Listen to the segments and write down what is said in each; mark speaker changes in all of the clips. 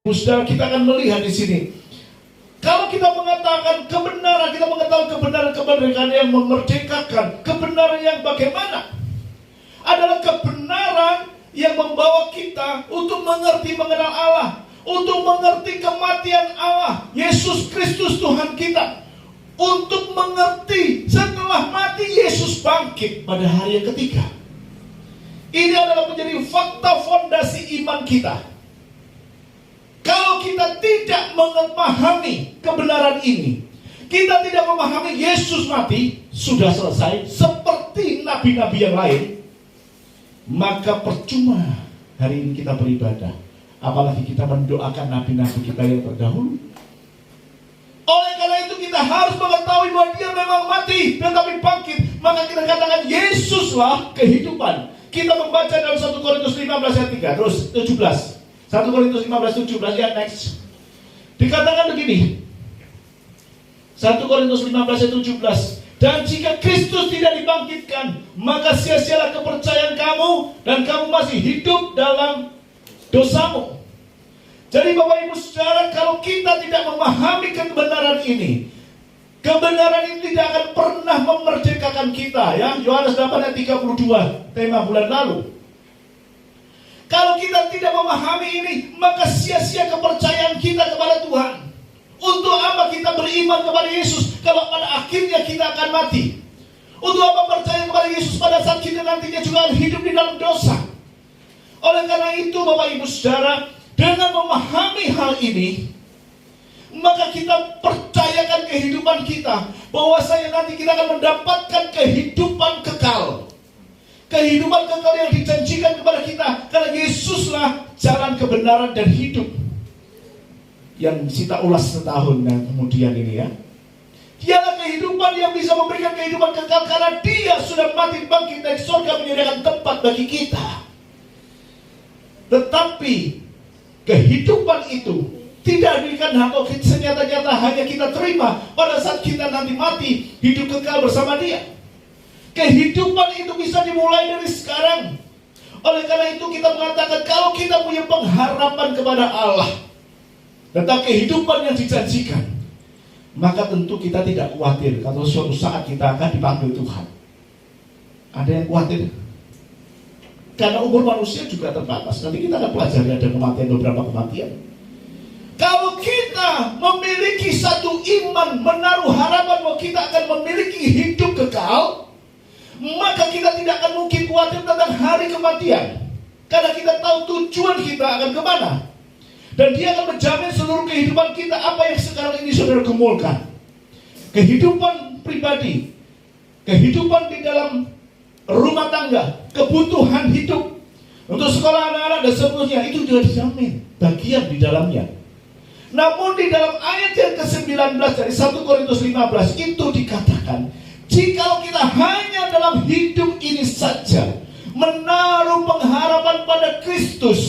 Speaker 1: Saudara, kita akan melihat di sini. Kalau kita mengatakan kebenaran, kita mengetahui kebenaran yang memerdekakan. Kebenaran yang bagaimana? Adalah kebenaran yang membawa kita untuk mengerti mengenal Allah, untuk mengerti kematian Allah, Yesus Kristus Tuhan kita, untuk mengerti setelah mati Yesus bangkit pada hari yang ketiga. Ini adalah menjadi fakta fondasi iman kita. Kalau kita tidak memahami kebenaran ini, kita tidak memahami Yesus mati, sudah selesai, seperti nabi-nabi yang lain, maka percuma hari ini kita beribadah. Apalagi kita mendoakan nabi-nabi kita yang terdahulu. Oleh karena itu kita harus mengetahui bahwa dia memang mati, tetapi bangkit. Maka kita katakan Yesuslah kehidupan. Kita membaca dalam 1 Korintus 15 ayat 3, terus 17. 1 Korintus 15, 17, ya next. Dikatakan begini. 1 Korintus 15 ayat 17. Dan jika Kristus tidak dibangkitkan, maka sia-sialah kepercayaan kamu, dan kamu masih hidup dalam dosamu. Jadi Bapak Ibu Saudara, kalau kita tidak memahami kebenaran ini, kebenaran ini tidak akan pernah memerdekakan kita, ya. Yohanes 8 ayat 32, tema bulan lalu. Kalau kita tidak memahami ini, maka sia-sia kepercayaan kita kepada Tuhan. Untuk apa kita beriman kepada Yesus kalau pada akhirnya kita akan mati? Untuk apa percaya kepada Yesus pada saat kita nantinya juga hidup di dalam dosa? Oleh karena itu Bapak Ibu Saudara, dengan memahami hal ini, maka kita percayakan kehidupan kita, bahwasanya nanti kita akan mendapatkan kehidupan kekal. Kehidupan kekal yang dijanjikan kepada kita, karena Yesuslah jalan kebenaran dan hidup. Yang kita ulas setahun dan kemudian ini, ya. Dialah kehidupan yang bisa memberikan kehidupan kekal, karena dia sudah mati bangkit dari surga menyediakan tempat bagi kita. Tetapi kehidupan itu tidak diberikan atau senyata-nyata hanya kita terima pada saat kita nanti mati, hidup kekal bersama dia. Kehidupan itu bisa dimulai dari sekarang. Oleh karena itu kita mengatakan, kalau kita punya pengharapan kepada Allah tentang kehidupan yang dijanjikan, maka tentu kita tidak khawatir kalau suatu saat kita akan dipanggil Tuhan. Ada yang khawatir? Karena umur manusia juga terbatas. Nanti kita akan pelajari ada kematian, beberapa kematian. Kalau kita memiliki satu iman, menaruh harapan bahwa kita akan memiliki hidup kekal, maka kita tidak akan mungkin khawatir tentang hari kematian. Karena kita tahu tujuan kita akan kemana. Dan dia akan menjamin seluruh kehidupan kita, apa yang sekarang ini saudara gumulkan. Kehidupan pribadi, kehidupan di dalam rumah tangga, kebutuhan hidup, untuk sekolah anak-anak dan seterusnya, itu juga dijamin bagian di dalamnya. Namun di dalam ayat yang ke-19 dari 1 Korintus 15 itu dikatakan, jikalau kita hanya dalam hidup ini saja menaruh pengharapan pada Kristus,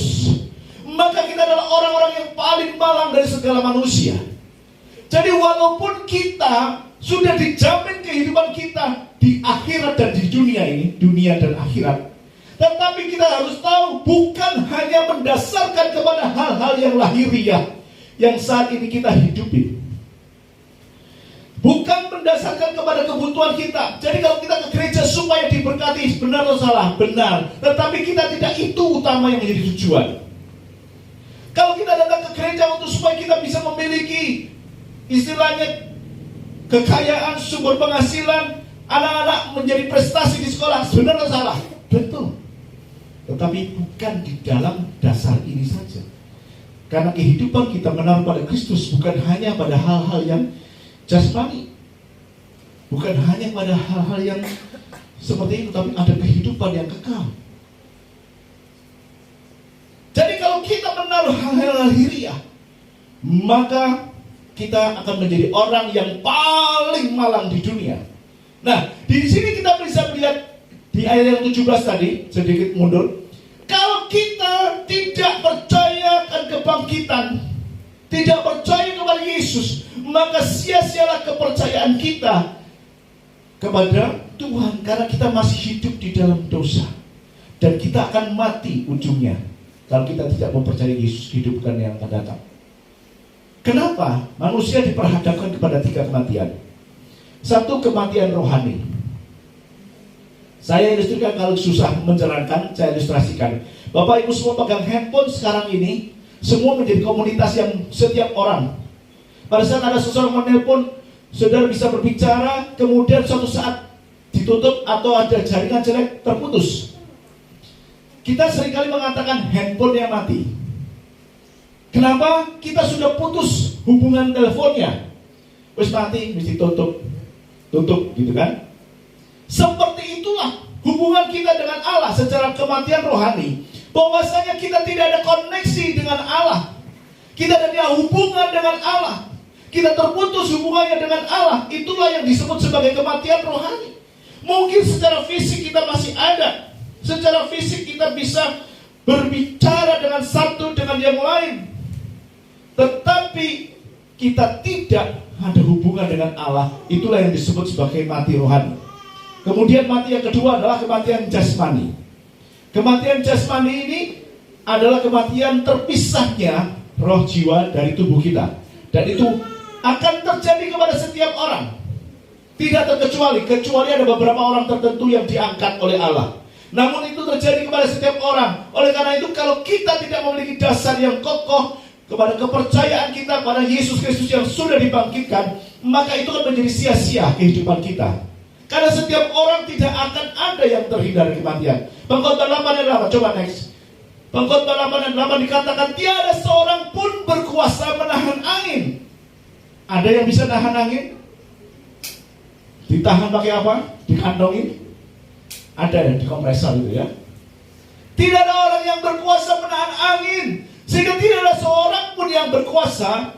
Speaker 1: maka kita adalah orang-orang yang paling malang dari segala manusia. Jadi walaupun kita sudah dijamin kehidupan kita di akhirat dan di dunia ini, dunia dan akhirat, tetapi kita harus tahu bukan hanya mendasarkan kepada hal-hal yang lahiriah yang saat ini kita hidupi. Bukan mendasarkan kepada kebutuhan kita. Jadi kalau kita ke gereja supaya diberkati, benar atau salah? Benar. Tetapi kita tidak itu utama yang menjadi tujuan. Kalau kita datang ke gereja untuk supaya kita bisa memiliki istilahnya kekayaan, sumber penghasilan, anak-anak menjadi prestasi di sekolah, benar atau salah? Betul. Tetapi bukan di dalam dasar ini saja. Karena kehidupan kita menaruh pada Kristus bukan hanya pada hal-hal yang jasmani, bukan hanya pada hal-hal yang seperti itu, tapi ada kehidupan yang kekal. Jadi kalau kita menaruh hal-hal lahiriah, maka kita akan menjadi orang yang paling malang di dunia. Nah, di sini kita bisa melihat di ayat yang 17 tadi, sedikit mundur. Kalau kita tidak percaya akan kebangkitan, tidak percaya kepada Yesus, maka sia-sialah kepercayaan kita kepada Tuhan, karena kita masih hidup di dalam dosa dan kita akan mati ujungnya. kalau kita tidak mempercayai Yesus hidup dan yang akan datang. Kenapa? Manusia diperhadapkan kepada 3 kematian. Satu, kematian rohani. Saya ilustrasikan, kalau susah menjelaskan, saya ilustrasikan. Bapak Ibu semua pegang handphone sekarang ini, semua menjadi komunitas yang setiap orang. Pada saat ada seseorang menelpon, saudara bisa berbicara, kemudian suatu saat ditutup atau ada jaringan jelek terputus. Kita seringkali mengatakan handphone yang mati. Kenapa? Kita sudah putus hubungan teleponnya. Wes mati, mesti tutup gitu kan? Seperti itulah hubungan kita dengan Allah secara kematian rohani. Bahwasanya kita tidak ada koneksi dengan Allah. Kita tidak ada hubungan dengan Allah. Kita terputus hubungannya dengan Allah. Itulah yang disebut sebagai kematian rohani. Mungkin secara fisik kita masih ada. Secara fisik kita bisa berbicara dengan satu dengan yang lain. Tetapi kita tidak ada hubungan dengan Allah. Itulah yang disebut sebagai mati rohani. Kemudian mati yang kedua adalah kematian jasmani. Kematian jasmani ini adalah kematian terpisahnya roh jiwa dari tubuh kita. Dan itu akan terjadi kepada setiap orang. Tidak terkecuali, kecuali ada beberapa orang tertentu yang diangkat oleh Allah. Namun itu terjadi kepada setiap orang. Oleh karena itu, kalau kita tidak memiliki dasar yang kokoh kepada kepercayaan kita pada Yesus Kristus yang sudah dibangkitkan, maka itu akan menjadi sia-sia kehidupan kita. Karena setiap orang tidak akan ada yang terhindar dari kematian. Pengkhotbah 8 dan 8, coba next. Pengkhotbah 8 dan 8 dikatakan, tiada seorang pun berkuasa menahan angin. Ada yang bisa nahan angin? Ditahan pakai apa? Dikantongin? Ada yang dikompresor gitu ya. Tidak ada orang yang berkuasa menahan angin, sehingga tidak ada seorang pun yang berkuasa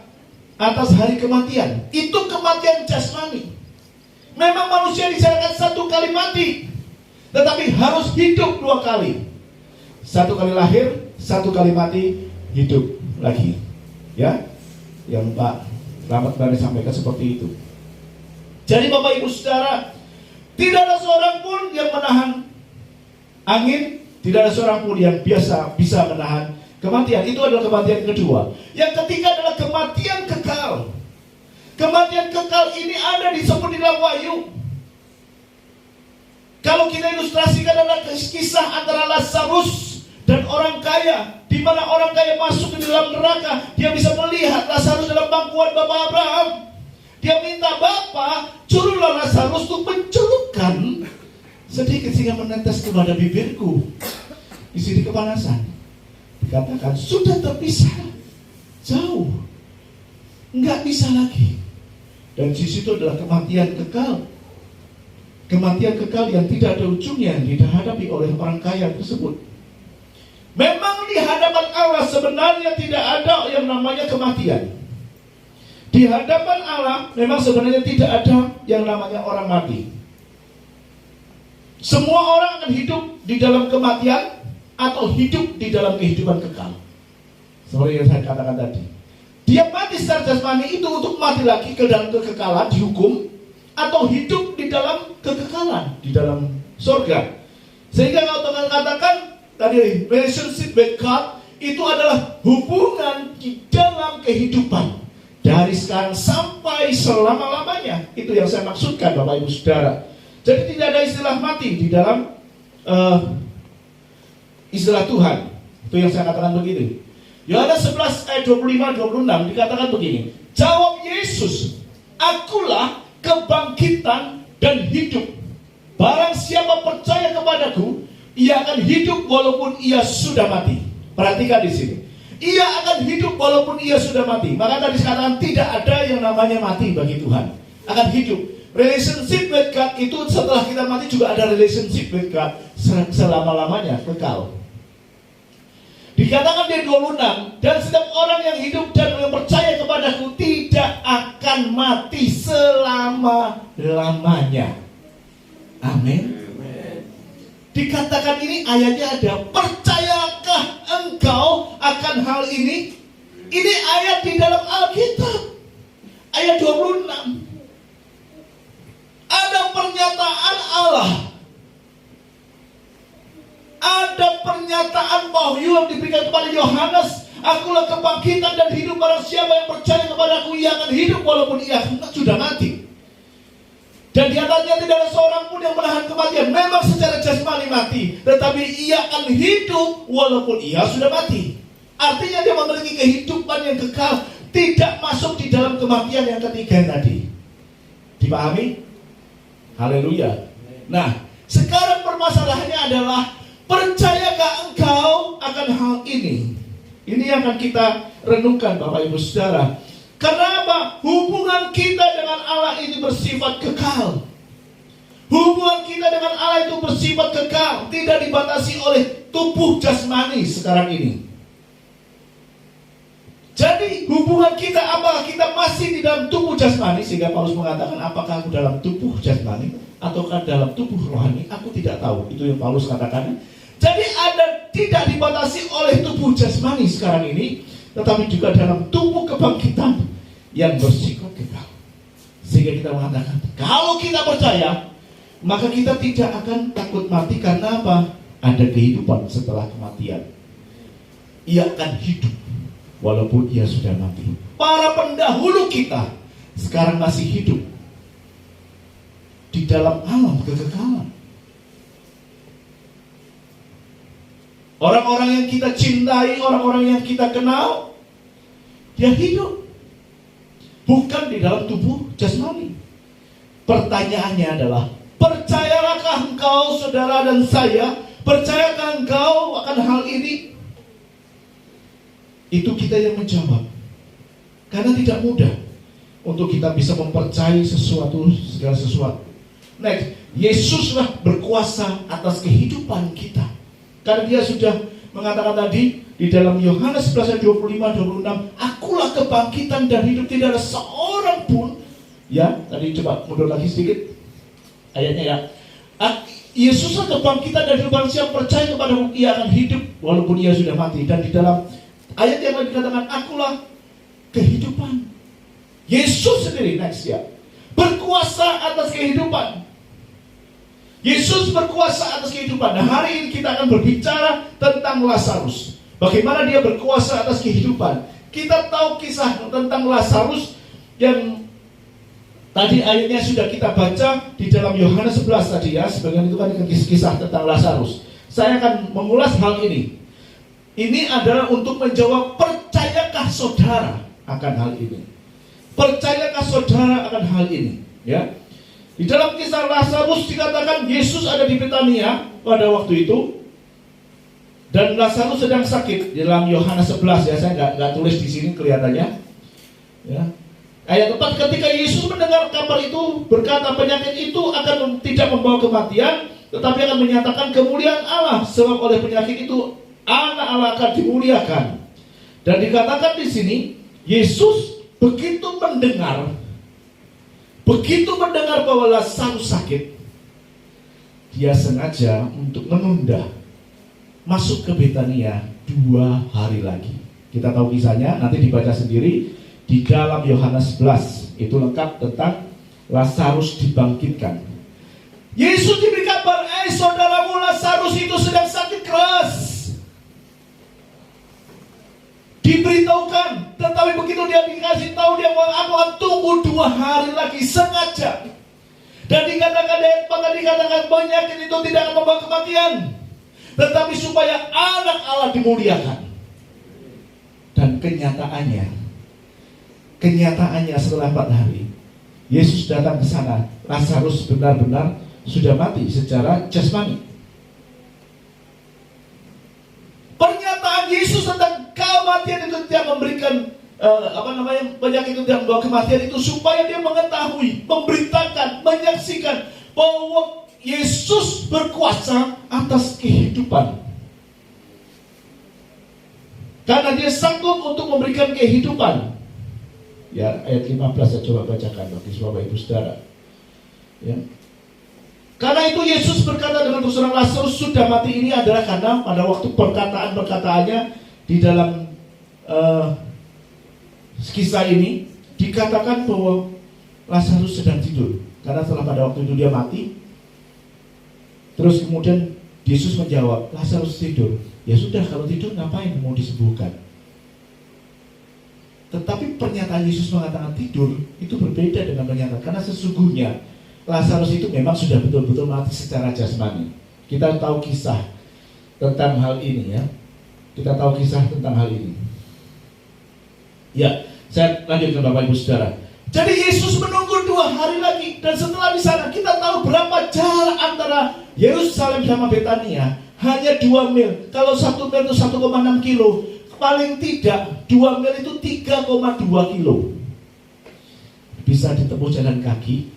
Speaker 1: atas hari kematian. Itu kematian jasmani. Memang manusia disediakan 1 kali mati, tetapi harus hidup 2 kali. 1 kali lahir, 1 kali mati, hidup lagi. Ya, yang Pak Rahmat Bani sampaikan seperti itu. Jadi Bapak Ibu Saudara, tidak ada seorang pun yang menahan angin, tidak ada seorang pun yang bisa menahan kematian. Itu adalah kematian kedua. Yang ketiga adalah kematian kekal. Kematian kekal ini ada disebut di dalam Wahyu. Kalau kita ilustrasikan adalah kisah antara Lazarus dan orang kaya, di mana orang kaya masuk ke dalam neraka, dia bisa melihat Lazarus dalam pangkuan Bapak Abraham. Dia minta, Bapak, suruhlah Lazarus untuk mencelupkan sedikit sehingga menetes kepada bibirku. Di sini kepanasan. Dikatakan sudah terpisah, jauh, nggak bisa lagi. Dan di situ adalah kematian kekal. Kematian kekal yang tidak ada ujungnya yang dihadapi oleh orang kaya tersebut. Memang di hadapan Allah sebenarnya tidak ada yang namanya kematian. Di hadapan Allah memang sebenarnya tidak ada yang namanya orang mati. Semua orang akan hidup di dalam kematian atau hidup di dalam kehidupan kekal. Seperti yang saya katakan tadi. Dia mati secara jasmani itu untuk mati lagi ke dalam kekekalan, dihukum, atau hidup di dalam kekekalan, di dalam surga. Sehingga kalau Tuhan katakan tadi, relationship with God itu adalah hubungan di dalam kehidupan dari sekarang sampai selama-lamanya. Itu yang saya maksudkan Bapak Ibu Saudara. Jadi tidak ada istilah mati di dalam istilah Tuhan. Itu yang saya katakan begini. Yohanes 11 ayat 25-26 dikatakan begini. Jawab Yesus, akulah kebangkitan dan hidup. Barang siapa percaya kepadaku, ia akan hidup walaupun ia sudah mati. Perhatikan di sini. Ia akan hidup walaupun ia sudah mati. Maka tadi dikatakan tidak ada yang namanya mati bagi Tuhan. Akan hidup. Relationship with God itu setelah kita mati juga ada relationship with God selama-lamanya, kekal. Dikatakan di 26, dan setiap orang yang hidup dan yang percaya kepadaku tidak akan mati selama-lamanya. Amin. Dikatakan ini ayatnya ada, percayakah engkau akan hal ini? Ini ayat di dalam Alkitab. Ayat 26. Ada pernyataan Allah. Ada pernyataan bahwa wahyu yang diberikan kepada Yohanes, akulah kebangkitan dan hidup, barang siapa yang percaya kepada aku ia akan hidup walaupun ia sudah mati. Dan di atasnya tidak ada seorang pun yang menahan kematian. Memang secara jasmani mati, tetapi ia akan hidup walaupun ia sudah mati. Artinya dia memiliki kehidupan yang kekal, tidak masuk di dalam kematian yang ketiga tadi. Dipahami? Haleluya. Nah, sekarang permasalahannya adalah, percayakah engkau akan hal ini? Ini yang akan kita renungkan Bapak Ibu Saudara. Karena apa? Hubungan kita dengan Allah ini bersifat kekal. Hubungan kita dengan Allah itu bersifat kekal, tidak dibatasi oleh tubuh jasmani sekarang ini. Jadi hubungan kita, apakah kita masih di dalam tubuh jasmani? Sehingga Paulus mengatakan, apakah aku dalam tubuh jasmani ataukah dalam tubuh rohani? Aku tidak tahu. Itu yang Paulus katakan. Jadi ada, tidak dibatasi oleh tubuh jasmani sekarang ini, tetapi juga dalam tubuh kebangkitan yang bersifat kekal. Sehingga kita mengatakan, kalau kita percaya, maka kita tidak akan takut mati. Karena apa? Ada kehidupan setelah kematian. Ia akan hidup walaupun ia sudah mati. Para pendahulu kita sekarang masih hidup di dalam alam kekekalan. Orang-orang yang kita cintai, orang-orang yang kita kenal, dia hidup bukan di dalam tubuh jasmani. Pertanyaannya adalah, percayakah engkau, saudara dan saya, percayakah engkau akan hal ini? Itu kita yang menjawab. Karena tidak mudah untuk kita bisa mempercayai segala sesuatu. Next, Yesuslah berkuasa atas kehidupan kita. Karena dia sudah mengatakan tadi di dalam Yohanes 11 ayat 25-26, akulah kebangkitan dan hidup, tidak ada seorang pun. Ya, tadi coba mundur lagi sedikit ayatnya ya. Yesuslah kebangkitan dan hidup, barang siapa percaya kepada-Mu ia akan hidup walaupun ia sudah mati. Dan di dalam ayat yang lain dikatakan, akulah kehidupan. Yesus sendiri, next ya, berkuasa atas kehidupan. Yesus berkuasa atas kehidupan. Nah, hari ini kita akan berbicara tentang Lazarus. Bagaimana dia berkuasa atas kehidupan. Kita tahu kisah tentang Lazarus yang tadi ayatnya sudah kita baca di dalam Yohanes 11 tadi ya. Sebagian itu kan kisah tentang Lazarus. Saya akan mengulas hal ini. Ini adalah untuk menjawab, percayakah saudara akan hal ini? Percayakah saudara akan hal ini? Ya. Di dalam kisah Lazarus dikatakan Yesus ada di Betania pada waktu itu, dan Lazarus sedang sakit. Di dalam Yohanes 11 ya, saya nggak tulis di sini kelihatannya. Ya. Ayat 4, ketika Yesus mendengar kabar itu, berkata, penyakit itu akan tidak membawa kematian, tetapi akan menyatakan kemuliaan Allah, sebab oleh penyakit itu anak Allah akan dimuliakan. Dan dikatakan di sini, Yesus begitu mendengar bahwa Lazarus sakit, dia sengaja untuk menunda masuk ke Betania 2 hari lagi. Kita tahu kisahnya, nanti dibaca sendiri di dalam Yohanes 11. Itu lengkap tentang Lazarus dibangkitkan. Yesus diberi kabar, saudaramu Lazarus itu sedang sakit keras. Diberitahukan, tetapi begitu dia dikasih tahu, dia aku akan tunggu 2 hari lagi sengaja. Dan dikatakan penyakit itu tidak akan membawa kematian, tetapi supaya anak Allah dimuliakan. Dan kenyataannya setelah 4 hari Yesus datang ke sana, Lazarus benar-benar sudah mati secara jasmani. Pernyataan Yesus tentang kematian itu tidak memberikan penyakit itu tidak membawa kematian itu supaya dia mengetahui, memberitakan, menyaksikan bahwa Yesus berkuasa atas kehidupan. Karena dia sanggup untuk memberikan kehidupan. Ya, ayat 15 saya coba bacakan bagi Bapak Ibu Saudara. Ya. Karena itu Yesus berkata dengan terus terang, Lazarus sudah mati. Ini adalah karena pada waktu perkataannya di dalam kisah ini dikatakan bahwa Lazarus sedang tidur. Karena setelah pada waktu itu dia mati, terus kemudian Yesus menjawab, Lazarus tidur. Ya sudah, kalau tidur ngapain mau disembuhkan? Tetapi pernyataan Yesus mengatakan tidur itu berbeda dengan pernyataan, karena sesungguhnya Lazarus itu memang sudah betul-betul mati secara jasmani. Kita tahu kisah tentang hal ini ya. Kita tahu kisah tentang hal ini. Ya, saya lanjutkan Bapak Ibu Saudara. Jadi Yesus menunggu 2 hari lagi, dan setelah di sana kita tahu berapa jarak antara Yerusalem sama Betania, hanya 2 mil. Kalau 1 mil itu 1,6 kilo, paling tidak 2 mil itu 3,2 kilo. Bisa ditempuh jalan kaki,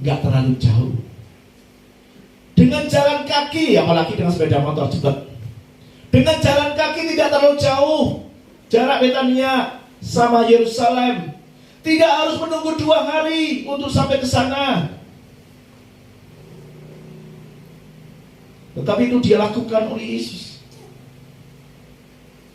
Speaker 1: nggak terlalu jauh. Dengan jalan kaki, apalagi dengan sepeda motor cepat. Dengan jalan kaki tidak terlalu jauh jarak Betania sama Yerusalem. Tidak harus menunggu 2 hari untuk sampai ke sana. Tetapi itu dia lakukan oleh Yesus.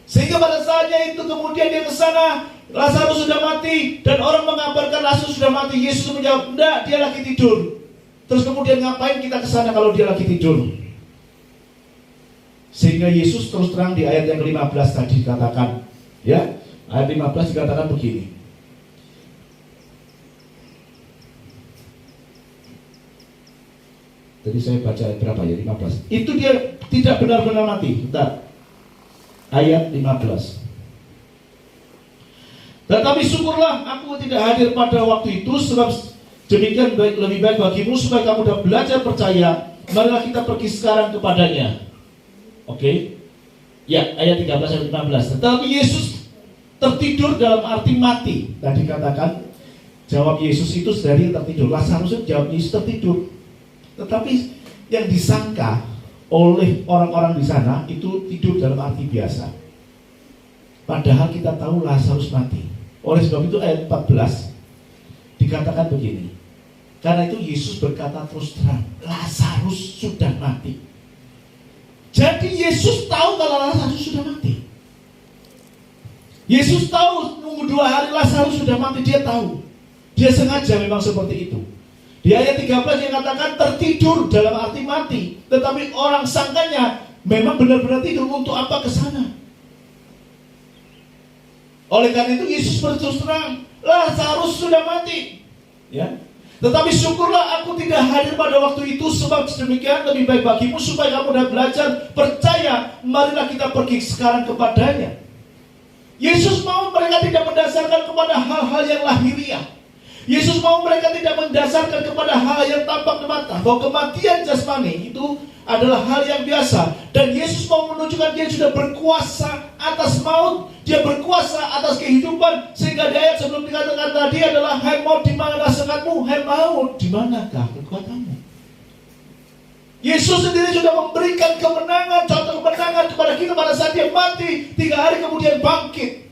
Speaker 1: Sehingga pada saatnya itu kemudian dia ke sana, Lazarus sudah mati, dan orang mengabarkan Lazarus sudah mati. Yesus menjawab, enggak, dia lagi tidur. Terus kemudian ngapain kita ke sana kalau dia lagi tidur? Sehingga Yesus terus terang di ayat yang ke-15 tadi dikatakan, ya, ayat 15 dikatakan begini. Tadi saya baca ayat berapa ya? 15. Itu dia tidak benar-benar mati. Bentar. Ayat 15. Tetapi syukurlah aku tidak hadir pada waktu itu, sebab demikian lebih baik bagimu, supaya kamu sudah belajar percaya. Marilah kita pergi sekarang kepadanya. Oke. Ya, ayat 13 dan 15. Tetapi Yesus tertidur dalam arti mati. Tadi katakan jawab Yesus itu dari tertidur. Lazarus jawab Yesus tertidur. Tetapi yang disangka oleh orang-orang di sana itu tidur dalam arti biasa. Padahal kita tahu Lazarus mati. Oleh sebab itu ayat 14 dikatakan begini. Karena itu Yesus berkata terus terang, Lazarus sudah mati. Jadi Yesus tahu kalau Lazarus sudah mati. Yesus tahu nunggu 2 hari Lazarus sudah mati, dia tahu. Dia sengaja memang seperti itu. Di ayat 13 yang katakan tertidur dalam arti mati. Tetapi orang sangkanya memang benar-benar tidur. Untuk apa ke sana? Oleh karena itu Yesus berterus terang, Lazarus sudah mati. Ya. Tetapi syukurlah aku tidak hadir pada waktu itu, sebab demikian lebih baik bagimu, supaya kamu sudah belajar percaya. Marilah kita pergi sekarang kepadanya. Yesus mau mereka tidak mendasarkan kepada hal-hal yang lahiriah. Yesus mau mereka tidak mendasarkan kepada hal yang tampak di mata, bahwa kematian jasmani itu adalah hal yang biasa. Dan Yesus mau menunjukkan dia sudah berkuasa atas maut, dia berkuasa atas kehidupan. Sehingga di ayat sebelum dikatakan tadi adalah, hai maut di mana sekatmu, hai maut di manakah kekuatanmu. Yesus sendiri sudah memberikan kemenangan, contoh kemenangan kepada kita pada saat dia mati, 3 hari kemudian bangkit.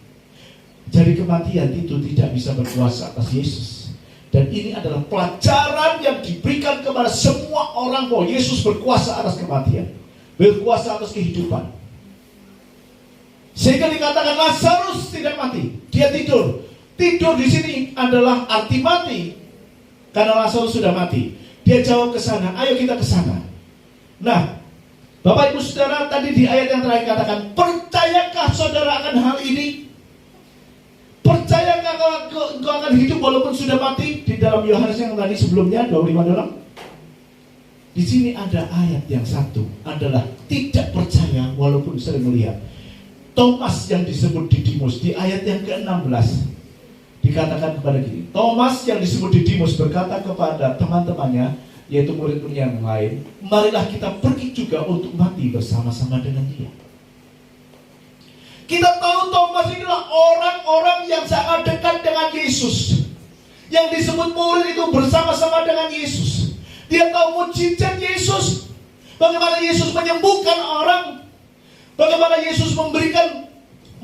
Speaker 1: Jadi kematian itu tidak bisa berkuasa atas Yesus. Dan ini adalah pelajaran yang diberikan kepada semua orang, bahwa Yesus berkuasa atas kematian, berkuasa atas kehidupan. Sehingga dikatakan Lazarus tidak mati, dia tidur. Tidur di sini adalah arti mati, karena Lazarus sudah mati. Dia jawab ke sana, ayo kita ke sana. Nah, Bapak Ibu Saudara, tadi di ayat yang terakhir katakan, percayakah saudara akan hal ini? Percayakah engkau akan hidup walaupun sudah mati? Di dalam Yohanes yang tadi sebelumnya 25. Di sini ada ayat yang satu, adalah tidak percaya walaupun sering melihat. Thomas yang disebut Didimus, di ayat yang ke-16 dikatakan kepada gini. Thomas yang disebut Didimus berkata kepada teman-temannya, yaitu murid-murid yang lain, marilah kita pergi juga untuk mati bersama-sama dengan dia. Kita tahu Thomas inilah orang-orang yang sangat dekat dengan Yesus, yang disebut murid itu bersama-sama dengan Yesus. Dia tahu mujizat Yesus, bagaimana Yesus menyembuhkan orang, bagaimana Yesus memberikan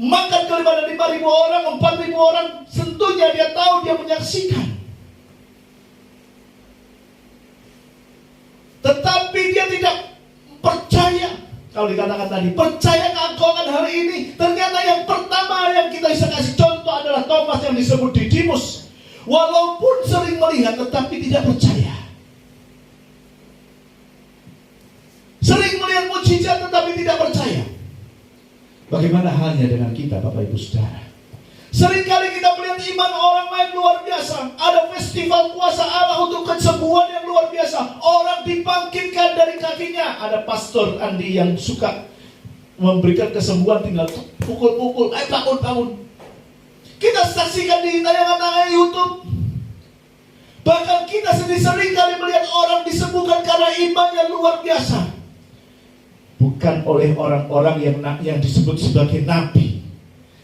Speaker 1: makan kepada 5.000 orang, 4.000 orang. Tentunya dia tahu, dia menyaksikan. Tetapi dia tidak percaya. Kalau dikatakan tadi, percayakah engkau akan hal ini? Ternyata yang pertama yang kita bisa kasih contoh adalah Thomas yang disebut Didimus. Walaupun sering melihat, tetapi tidak percaya. mukjizat tetapi tidak percaya. Bagaimana halnya dengan kita, Bapak Ibu Saudara? Seringkali kita melihat iman orang lain luar biasa. Ada festival kuasa Allah untuk kesembuhan yang luar biasa. Orang dibangkitkan dari kakinya. Ada pastor Andi yang suka memberikan kesembuhan tinggal pukul-pukul. Bangun. Kita saksikan di tayangan-tayangan YouTube. Bahkan kita seringkali melihat orang disembuhkan karena imannya luar biasa. Bukan oleh orang-orang yang disebut sebagai nabi,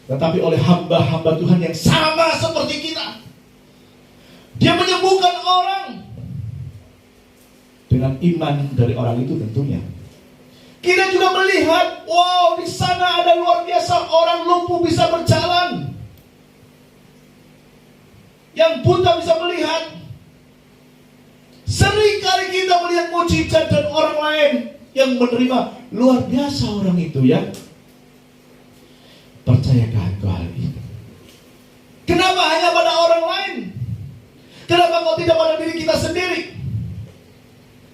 Speaker 1: tetapi oleh hamba-hamba Tuhan yang sama seperti kita. Dia menyembuhkan orang dengan iman dari orang itu tentunya. Kita juga melihat, wow, di sana ada luar biasa, orang lumpuh bisa berjalan, yang buta bisa melihat. Seringkali kita melihat mukjizat dan orang lain yang menerima, luar biasa orang itu ya. Percayakah engkau hal ini? Kenapa hanya pada orang lain? Kenapa kau tidak pada diri kita sendiri?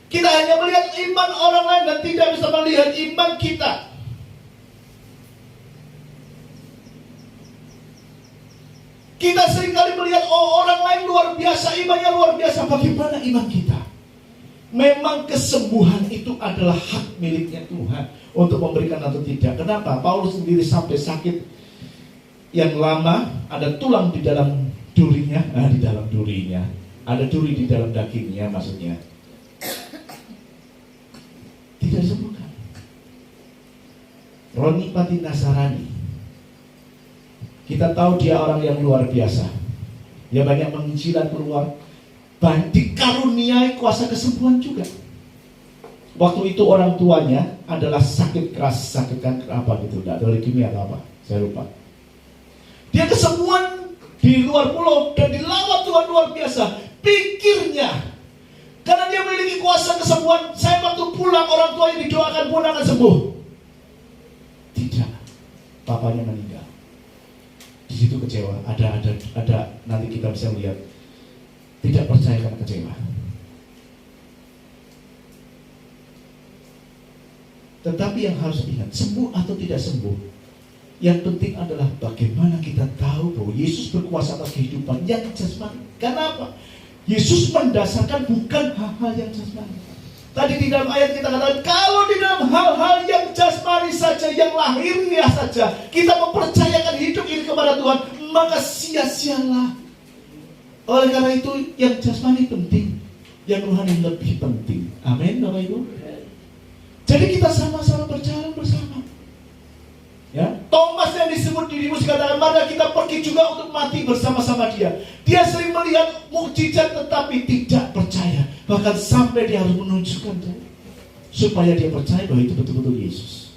Speaker 1: Kita hanya melihat iman orang lain dan tidak bisa melihat iman kita. Kita seringkali melihat orang lain luar biasa, imannya luar biasa. Bagaimana iman kita? Memang kesembuhan itu adalah hak miliknya Tuhan untuk memberikan atau tidak. Kenapa? Paulus sendiri sampai sakit yang lama, ada tulang di dalam durinya, di dalam durinya, ada duri di dalam dagingnya, maksudnya tidak disembuhkan. Roni Pati Nasarani, kita tahu dia orang yang luar biasa. Dia banyak menginjilan keluar, dikaruniai kuasa kesembuhan juga. Waktu itu orang tuanya adalah sakit keras, sakit kanker apa gitu, ada leukemia atau apa, saya lupa. Dia kesembuhan di luar pulau dan dilawat Tuhan luar biasa. Pikirnya, karena dia memiliki kuasa kesembuhan, saya waktu pulang orang tuanya didoakan pun akan sembuh. Tidak, papanya meninggal. Di situ kecewa. Ada nanti kita bisa melihat. Tidak percaya karena kecewa. Tetapi yang harus ingat, sembuh atau tidak sembuh, yang penting adalah bagaimana kita tahu bahwa Yesus berkuasa atas kehidupan yang jasmani. Kenapa? Yesus mendasarkan bukan hal-hal yang jasmani. Tadi di dalam ayat kita katakan, kalau di dalam hal-hal yang jasmani saja, yang lahiriah saja, kita mempercayakan hidup ini kepada Tuhan, maka sia-sialah. Oleh karena itu yang jasmani penting, yang rohani lebih penting. Amin, Bapak Ibu. Jadi kita sama-sama berjalan bersama. Ya, Thomas yang disebut Didimus katakan, maka kita pergi juga untuk mati bersama-sama dia. Dia sering melihat mukjizat tetapi tidak percaya. Bahkan sampai dia harus menunjukkan supaya dia percaya bahwa itu betul-betul Yesus.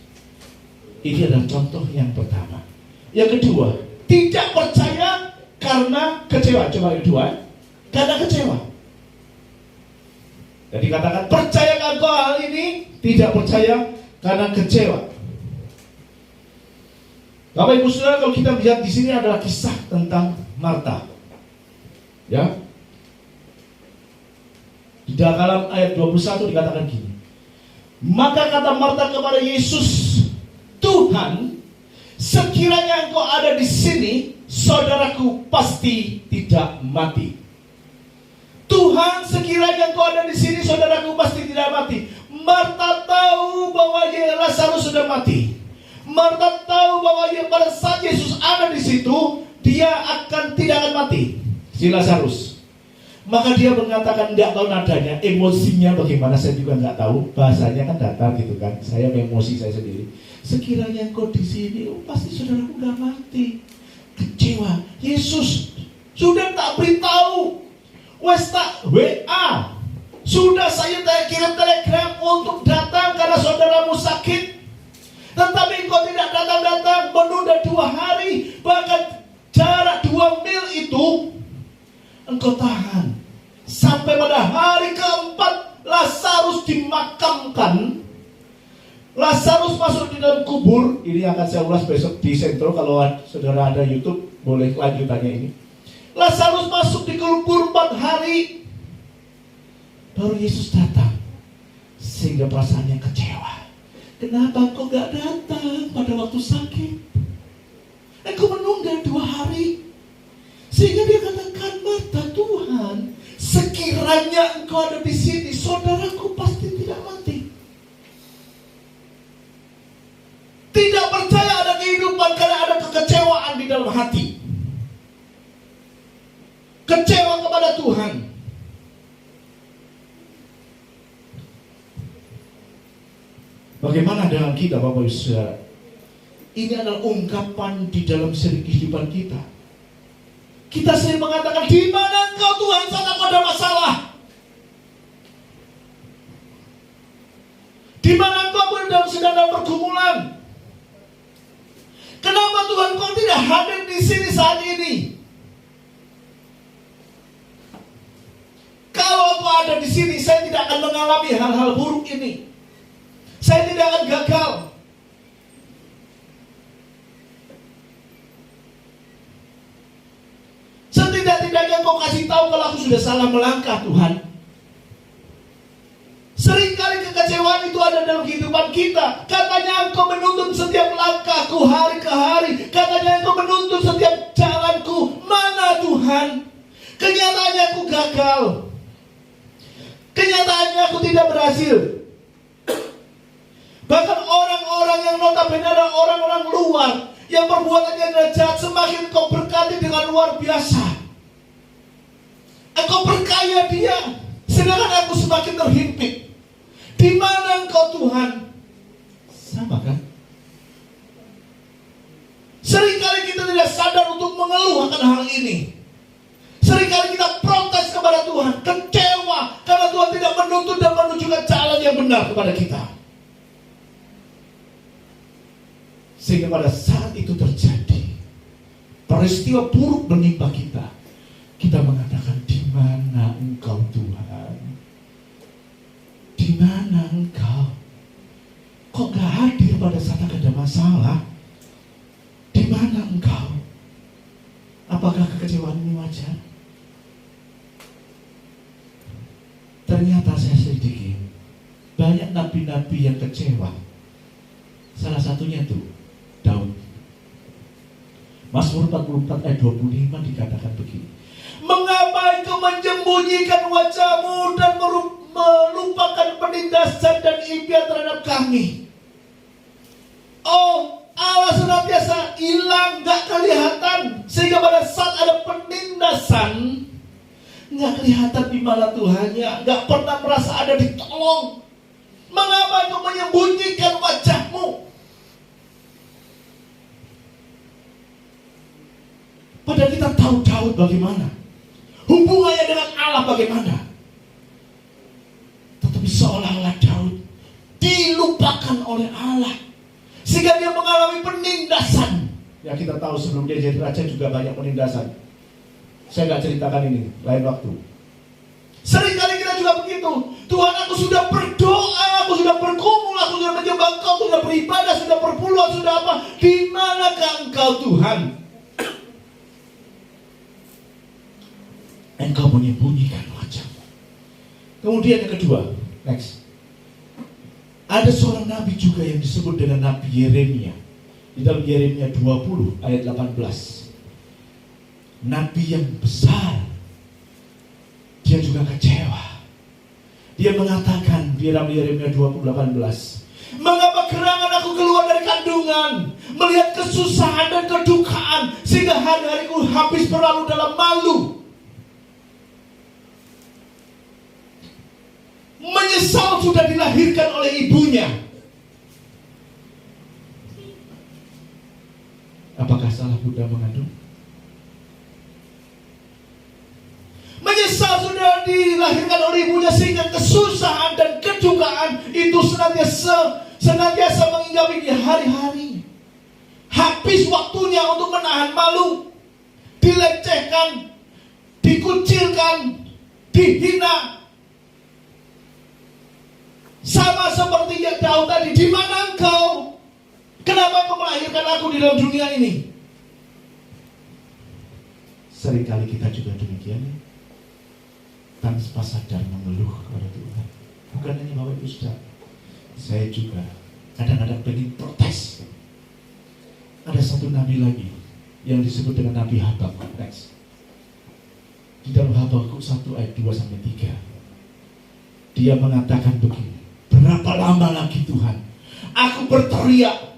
Speaker 1: Ini adalah contoh yang pertama. Yang kedua, tidak percaya karena kecewa. Coba yang kedua, karena kecewa. Jadi katakan, percaya engkau hal ini? Tidak percaya karena kecewa. Bapak Ibu Saudara, kalau kita lihat di sini adalah kisah tentang Marta. Ya. Di dalam ayat 21 dikatakan gini. Maka kata Marta kepada Yesus, Tuhan, sekiranya engkau ada di sini, saudaraku pasti tidak mati. Tuhan, sekiranya engkau ada di sini, saudaraku pasti tidak mati. Marta tahu bahwa Lazarus sudah mati. Marta tahu bahwa pada saat Yesus ada di situ, dia tidak akan mati, si Lazarus. Maka dia mengatakan, enggak tahu nadanya, emosinya bagaimana saya juga enggak tahu. Bahasanya kan datar gitu kan. Saya emosi saya sendiri. Sekiranya engkau di sini, pasti saudaraku enggak mati. Kecewa. Yesus sudah tak beritahu. Wes tak WA. Sudah saya kirim telegram untuk datang karena saudaramu sakit. Tetapi engkau tidak datang-datang, menunda 2 hari. Bahkan jarak 2 mil itu engkau tahan. Sampai pada hari keempat Lazarus dimakamkan. Lazarus masuk di dalam kubur. Ini akan saya ulas besok di Sentro. Kalau saudara ada YouTube, boleh lanjutannya ini. Lazarus masuk di kubur 4 hari. Baru Yesus datang. Sehingga perasaannya kecewa. Kenapa engkau gak datang pada waktu sakit? Engkau menunda 2 hari. Sehingga dia katakan, Marta, Tuhan, sekiranya engkau ada di sini, saudaraku pasti tidak mati. Tidak percaya ada kehidupan karena ada kekecewaan di dalam hati. Kecewa kepada Tuhan. Bagaimana dengan kita, Bapak Ibu Saudara? Ini adalah ungkapan di dalam seri kehidupan kita. Kita sering mengatakan, di mana engkau Tuhan saat aku ada masalah? Di mana engkau sedang dalam pergumulan? Kenapa Tuhan kau tidak hadir di sini saat ini? Kalau kau ada di sini, saya tidak akan mengalami hal-hal buruk ini. Saya tidak akan gagal. Setidak-tidaknya kau kasih tahu kalau aku sudah salah melangkah, Tuhan. Seringkali kekecewaan itu ada dalam kehidupan kita. Katanya engkau menuntun setiap langkahku hari ke hari. Katanya engkau menuntun setiap jalanku. Mana Tuhan? Kenyataannya aku gagal. Kenyataannya aku tidak berhasil. Bahkan orang-orang yang notabene adalah orang-orang luar, yang perbuatannya adalah jahat, semakin kau berkati dengan luar biasa. Engkau berkaya dia, sedangkan aku semakin terhimpit. Di mana engkau Tuhan? Sama kan? Seringkali kita tidak sadar untuk mengeluh akan hal ini. Seringkali kita protes kepada Tuhan, kecewa karena Tuhan tidak menuntun dan menunjukkan jalan yang benar kepada kita. Sehingga pada saat itu terjadi peristiwa buruk menimpa kita, kita mengatakan, di mana engkau Tuhan? Di mana engkau? Kok gak hadir pada saat ada masalah? Di mana engkau? Apakah kekecewaan ini wajar? Ternyata saya selidiki, banyak nabi-nabi yang kecewa. Salah satunya tuh Daud. Mazmur 44 ayat 25 dikatakan begini, mengapa engkau menyembunyikan wajahmu dan melupakan penindasan dan impian terhadap kami? Oh, Allah senantiasa hilang, gak kelihatan. Sehingga pada saat ada penindasan, gak kelihatan di mana Tuhannya, gak pernah merasa ada ditolong. Mengapa engkau menyembunyikan wajahmu? Padahal kita tahu Daud bagaimana, hubungannya dengan Allah bagaimana. Tetapi seolah-olah Daud dilupakan oleh Allah, sehingga dia mengalami penindasan. Ya, kita tahu sebelum dia jadi raja juga banyak penindasan. Saya gak ceritakan ini, lain waktu. Seringkali kita juga begitu. Tuhan, aku sudah berdoa, aku sudah bergumul, aku sudah menyembah Engkau, sudah beribadah, sudah berpuluhan, sudah apa. Di manakah Engkau Tuhan? Engkau menyembunyikan wajahmu. Kemudian yang kedua, next. Ada seorang nabi juga yang disebut dengan Nabi Yeremia. Di dalam Yeremia 20 ayat 18. Nabi yang besar. Dia juga kecewa. Dia mengatakan di dalam Yeremia 20 18. Mengapa gerangan aku keluar dari kandungan, melihat kesusahan dan kedukaan, sehingga hari-hariku habis berlalu dalam malu. Menyesal sudah dilahirkan oleh ibunya. Apakah salah Buddha mengandung? Menyesal sudah dilahirkan oleh ibunya, sehingga kesusahan dan kedukaan itu senantiasa menginggapi dia hari-hari. Habis waktunya untuk menahan malu, dilecehkan, dikucilkan, dihina. Sama seperti yang Daud tadi, di mana engkau? Kenapa engkau melahirkan aku di dalam dunia ini? Seringkali kita juga demikian, tanpa sadar mengeluh kepada Tuhan. Bukan hanya Bapak Ibu Saudara, saya juga kadang-kadang pengen protes. Ada satu nabi lagi yang disebut dengan Nabi Habakuk. Next. Di dalam Habakuk 1 ayat 2-3, dia mengatakan begini, berapa lama lagi Tuhan aku berteriak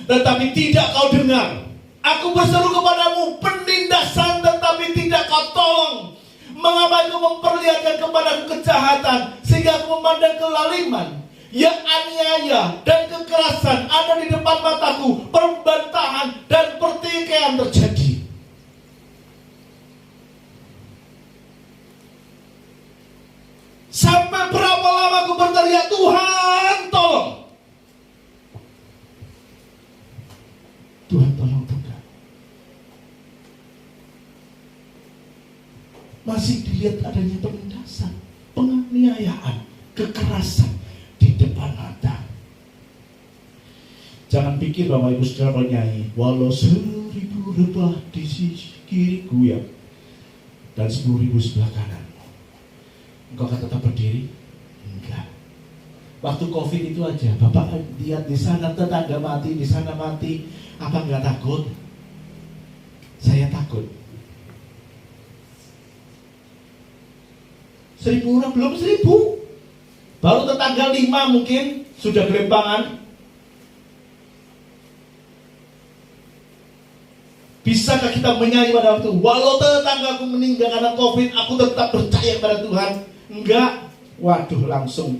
Speaker 1: tetapi tidak kau dengar, aku berseru kepadamu penindasan tetapi tidak kau tolong. Mengapa kau memperlihatkan kepadaku kejahatan sehingga aku memandang kelaliman? Ya, aniaya dan kekerasan ada di depan mataku, perbantahan dan pertikaian terjadi. Sampai berapa lama aku berteriak, Tuhan tolong. Tuhan tolong tidak. Masih dilihat adanya penindasan, penganiayaan, kekerasan di depan mata. Jangan pikir Bapak Ibu Saudara nyanyi, walau 1000 rebah di sisi kiriku ya, dan 10.000 sebelah kanan, engkau akan tetap berdiri? Enggak. Waktu COVID itu aja, Bapak lihat di sana tetangga mati, di sana mati, apa enggak takut? Saya takut. 1000 orang, belum 1000. Baru tetangga 5 mungkin sudah gelempangan. Bisakah kita menyanyi pada waktu, walau tetanggaku meninggal karena COVID, aku tetap percaya pada Tuhan? Enggak. Waduh, langsung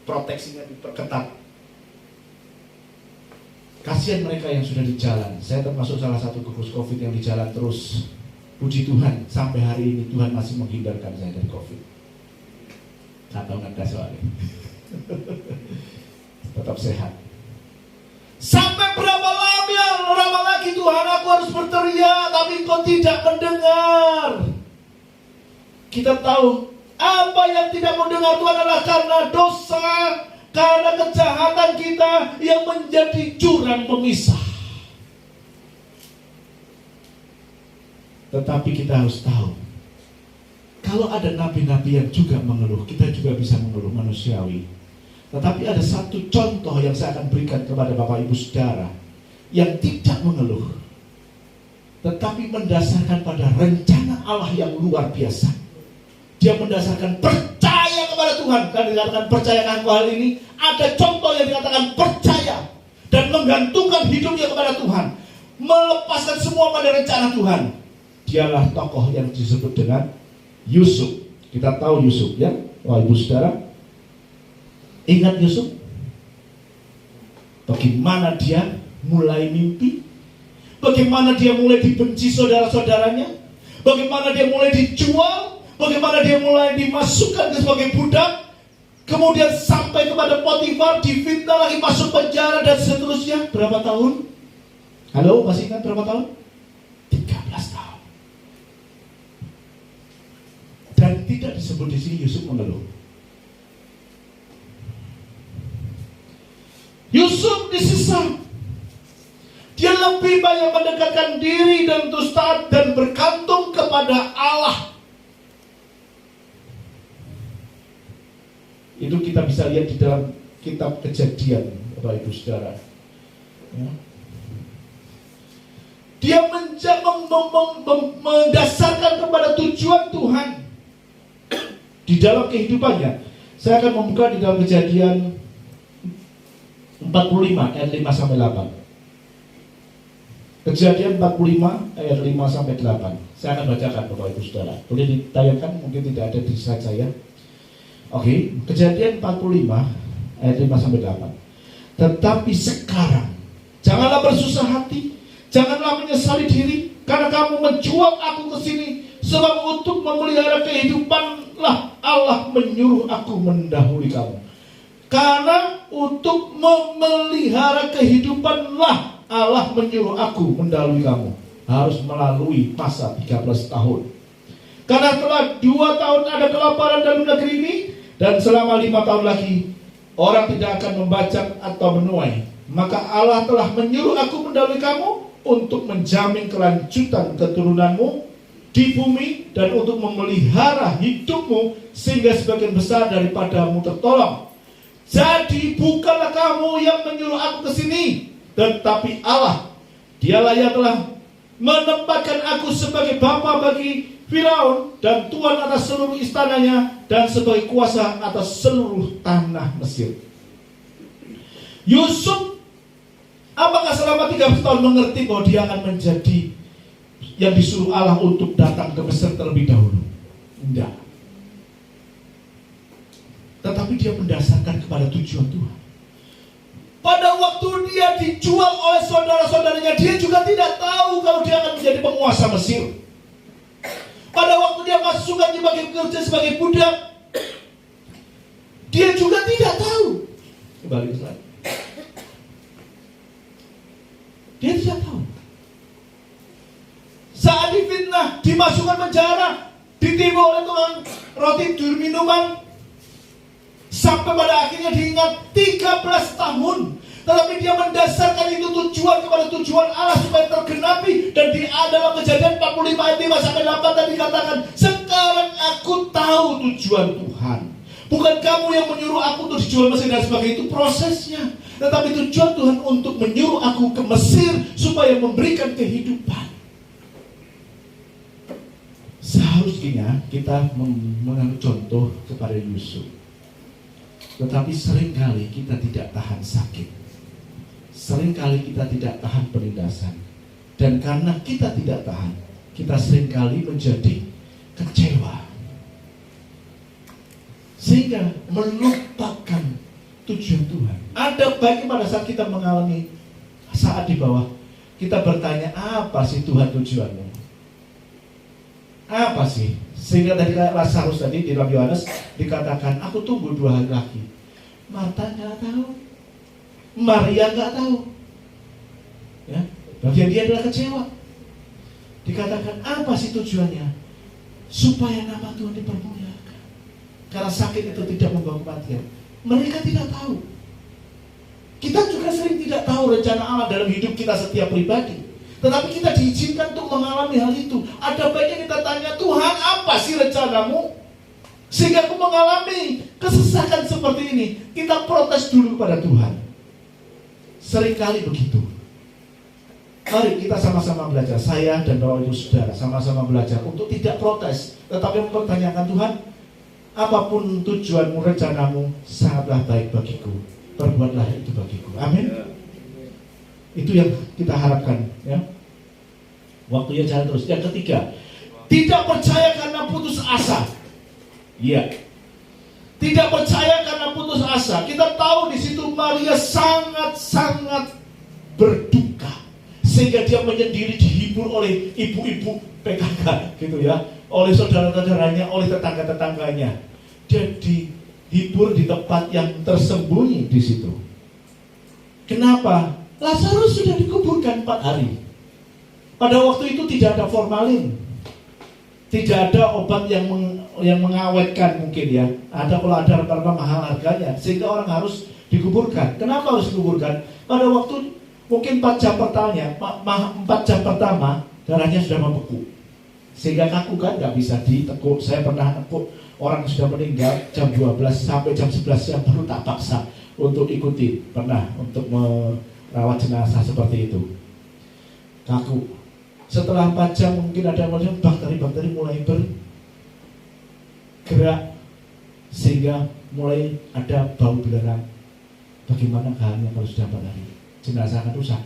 Speaker 1: proteksinya diperketat. Kasihan mereka yang sudah di jalan. Saya termasuk salah satu gugus COVID yang di jalan terus. Puji Tuhan, sampai hari ini Tuhan masih menghindarkan saya dari COVID. Atau nggak soalnya. Tetap sehat. Sampai berapa lama lagi Tuhan aku harus berteriak tapi Engkau tidak mendengar. Kita tahu apa yang tidak mendengar Tuhan adalah karena dosa, karena kejahatan kita yang menjadi jurang pemisah. Tetapi kita harus tahu, kalau ada nabi-nabi yang juga mengeluh, kita juga bisa mengeluh, manusiawi. Tetapi ada satu contoh yang saya akan berikan kepada Bapak Ibu Saudara yang tidak mengeluh, tetapi mendasarkan pada rencana Allah yang luar biasa. Dia mendasarkan percaya kepada Tuhan. Karena dikatakan percayakan aku hal ini, ada contoh yang dikatakan percaya dan menggantungkan hidupnya kepada Tuhan, melepaskan semua pada rencana Tuhan. Dialah tokoh yang disebut dengan Yusuf. Kita tahu Yusuf ya, Bapak Ibu Saudara. Ingat Yusuf? Bagaimana dia mulai mimpi? Bagaimana dia mulai dibenci saudara-saudaranya? Bagaimana dia mulai dijual? Bagaimana dia mulai dimasukkan ke sebagai budak? Kemudian sampai kepada Potifar, difitnah lagi, masuk penjara dan seterusnya. Berapa tahun? Halo, masih ingat berapa tahun? 13 tahun. Dan tidak disebut di sini Yusuf mengeluh. Yusuf disesat. Dia lebih banyak mendekatkan diri dan terus taat dan bergantung kepada Allah. Itu kita bisa lihat di dalam kitab Kejadian, Bapak Ibu Saudara. Ya. Dia mendasarkan kepada tujuan Tuhan di dalam kehidupannya. Saya akan membuka di dalam Kejadian 45 ayat 5-8. Kejadian 45 ayat 5-8. Saya akan bacakan Bapak Ibu Saudara. Boleh ditayangkan, mungkin tidak ada di slide saya. Oke, Kejadian 45 ayat 5-8. Tetapi sekarang janganlah bersusah hati, janganlah menyesali diri, karena kamu menjual aku ke sini, sebab untuk memelihara kehidupanlah Allah menyuruh aku mendahului kamu. Karena untuk memelihara kehidupanlah Allah menyuruh aku mendahului kamu. Harus melalui masa 13 tahun. Karena telah 2 tahun ada kelaparan dalam negeri ini, dan selama 5 tahun lagi orang tidak akan membajak atau menuai. Maka Allah telah menyuruh aku mendahului kamu untuk menjamin kelanjutan keturunanmu di bumi dan untuk memelihara hidupmu sehingga sebagian besar daripadamu tertolong. Jadi bukanlah kamu yang menyuruh aku ke sini, tetapi Allah. Dialah yang telah menempatkan aku sebagai bapa bagi Firaun dan tuan atas seluruh istananya dan sebagai kuasa atas seluruh tanah Mesir. Yusuf apakah selama 30 tahun mengerti bahwa dia akan menjadi yang disuruh Allah untuk datang ke Mesir terlebih dahulu? Tidak. Tetapi dia mendasarkan kepada tujuan Tuhan. Pada waktu dia dijual oleh saudara-saudaranya, dia juga tidak tahu kalau dia akan menjadi penguasa Mesir. Pada waktu dia masukkan sebagai bekerja sebagai budak, dia juga tidak tahu. Kembali ke slide. Dia tidak tahu. Saat difitnah, dimasukkan penjara, ditipu oleh tukang roti dur minuman, sampai pada akhirnya diingat 13 tahun. Tetapi dia mendasarkan itu tujuan kepada tujuan Allah supaya tergenapi. Dan di dalam Kejadian 45 ayat 5 sampai 8 tadi dikatakan, sekarang aku tahu tujuan Tuhan. Bukan kamu yang menyuruh aku untuk dijual Mesir dan sebagainya, itu prosesnya. Tetapi tujuan Tuhan untuk menyuruh aku ke Mesir supaya memberikan kehidupan. Seharusnya kita mengambil contoh kepada Yusuf. Tetapi seringkali kita tidak tahan sakit. Seringkali kita tidak tahan penindasan. Dan karena kita tidak tahan, kita seringkali menjadi kecewa. Sehingga melupakan tujuan Tuhan. Ada baiknya pada saat kita mengalami saat di bawah, kita bertanya, apa sih Tuhan tujuanmu? Apa sih? Sehingga tadi Lazarus tadi di dalam Yohanes dikatakan, aku tunggu 2 hari lagi. Marta nggak tahu, Maria nggak tahu. Ya, bagian dia adalah kecewa. Dikatakan apa sih tujuannya? Supaya nama Tuhan dipermuliakan. Karena sakit itu tidak membawa kematian. Mereka tidak tahu. Kita juga sering tidak tahu rencana Allah dalam hidup kita setiap pribadi. Tetapi kita diizinkan untuk mengalami hal itu. Ada baiknya kita tanya, Tuhan apa sih rencanamu? Sehingga aku mengalami kesesakan seperti ini. Kita protes dulu kepada Tuhan. Seringkali begitu. Mari kita sama-sama belajar. Saya dan Bapak Ibu Saudara sama-sama belajar untuk tidak protes, tetapi mempertanyakan, Tuhan, apapun tujuanmu, rencanamu sangatlah baik bagiku. Perbuatlah itu bagiku. Amin. Itu yang kita harapkan, ya. Waktunya jalan terus. Yang ketiga, tidak percaya karena putus asa. Iya. Tidak percaya karena putus asa. Kita tahu di situ Maria sangat-sangat berduka, sehingga dia menyendiri, dihibur oleh ibu-ibu PKK, gitu ya, oleh saudara-saudaranya, oleh tetangga-tetangganya. Dia dihibur di tempat yang tersembunyi di situ. Kenapa? Lazarus sudah dikuburkan 4 hari. Pada waktu itu tidak ada formalin, tidak ada obat yang mengawetkan mungkin ya. Ada kalau ada rata-rata mahal harganya, sehingga orang harus dikuburkan. Kenapa harus dikuburkan? Pada waktu mungkin 4 jam pertama darahnya sudah membeku, sehingga kaku kan, nggak bisa ditekuk. Saya pernah tekuk orang yang sudah meninggal jam 12 sampai jam 11 jam baru tak paksa untuk ikuti. Pernah untuk merawat jenazah seperti itu, kaku. Setelah 4 jam mungkin ada bakteri-bakteri mulai bergerak, sehingga mulai ada bau belerang. Bagaimana halnya kalau sudah 4 hari? Jenazah akan rusak.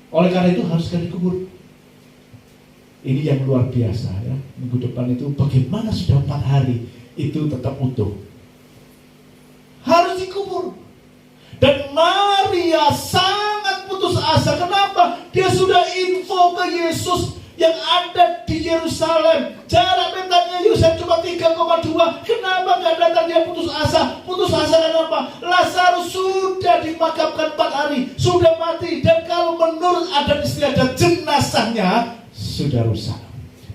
Speaker 1: Oleh karena itu harus dikubur. Ini yang luar biasa ya. Minggu depan itu bagaimana sudah 4 hari itu tetap utuh. Harus dikubur. Dan Maria sangat putus asa. Kenapa? Dia sudah info ke Yesus yang ada di Yerusalem. Jarak Betania Yerusalem cuma 3,2. Kenapa nggak datang? Dia putus asa. Putus asa kenapa? Lazarus sudah dimakamkan 4 hari, sudah mati. Dan kalau menurut adat istiadat, jenazahnya sudah rusak.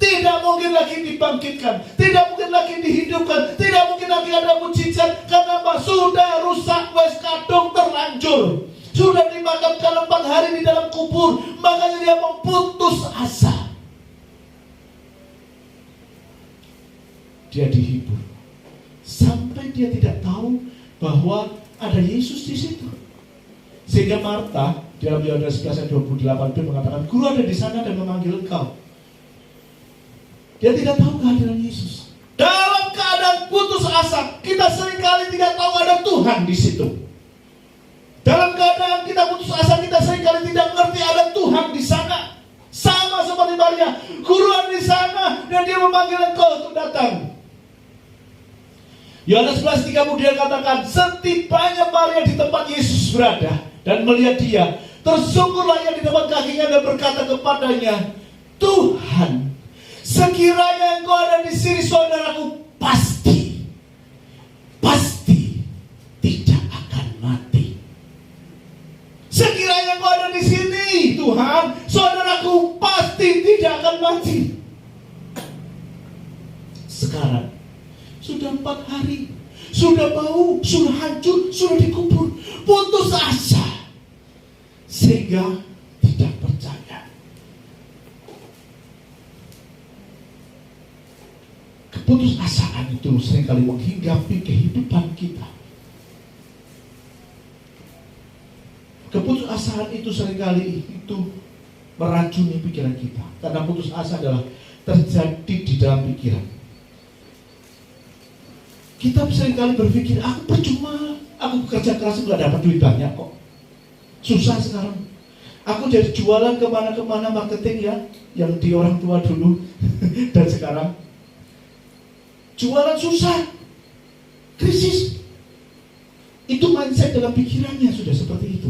Speaker 1: Tidak mungkin lagi dibangkitkan, tidak mungkin lagi dihidupkan, tidak mungkin lagi ada mujizat. Kenapa? Sudah rusak, wes kadung terlanjur, sudah dimakamkan 4 hari di dalam kubur. Makanya dia memutus asa. Dia dihibur sampai dia tidak tahu bahwa ada Yesus di situ. Sehingga Marta dalam Yohanes 11 ayat 28 mengatakan, Guru ada di sana dan memanggil engkau. Dia tidak tahu kehadiran Yesus. Dalam keadaan putus asa, kita seringkali tidak tahu ada Tuhan di situ. Dalam keadaan kita putus asa, kita seringkali tidak mengerti ada Tuhan di sana. Sama seperti Maria, Guru ada di sana dan dia memanggil engkau untuk datang. Yohanes 11 kemudian katakan, setibanya Maria di tempat Yesus berada dan melihat dia, tersungkurlah ia di depan kakinya dan berkata kepadanya, Tuhan, sekiranya engkau ada di sini, saudaraku pasti tidak akan mati. Sekiranya engkau ada di sini, Tuhan, saudaraku pasti tidak akan mati. Sekarang sudah 4 hari, sudah bau, sudah hancur, sudah dikubur, putus asa, sehingga tidak percaya. Keputusasaan itu seringkali menghinggapi kehidupan kita. Keputusasaan itu seringkali itu meracuni pikiran kita. Karena putus asa adalah terjadi di dalam pikiran. Kita seringkali berpikir, aku percuma, aku bekerja keras nggak dapat duit banyak kok. Susah sekarang. Aku jadi jualan kemana-kemana marketing ya, yang di orang tua dulu dan sekarang. Jualan susah, krisis. Itu mindset dalam pikirannya sudah seperti itu.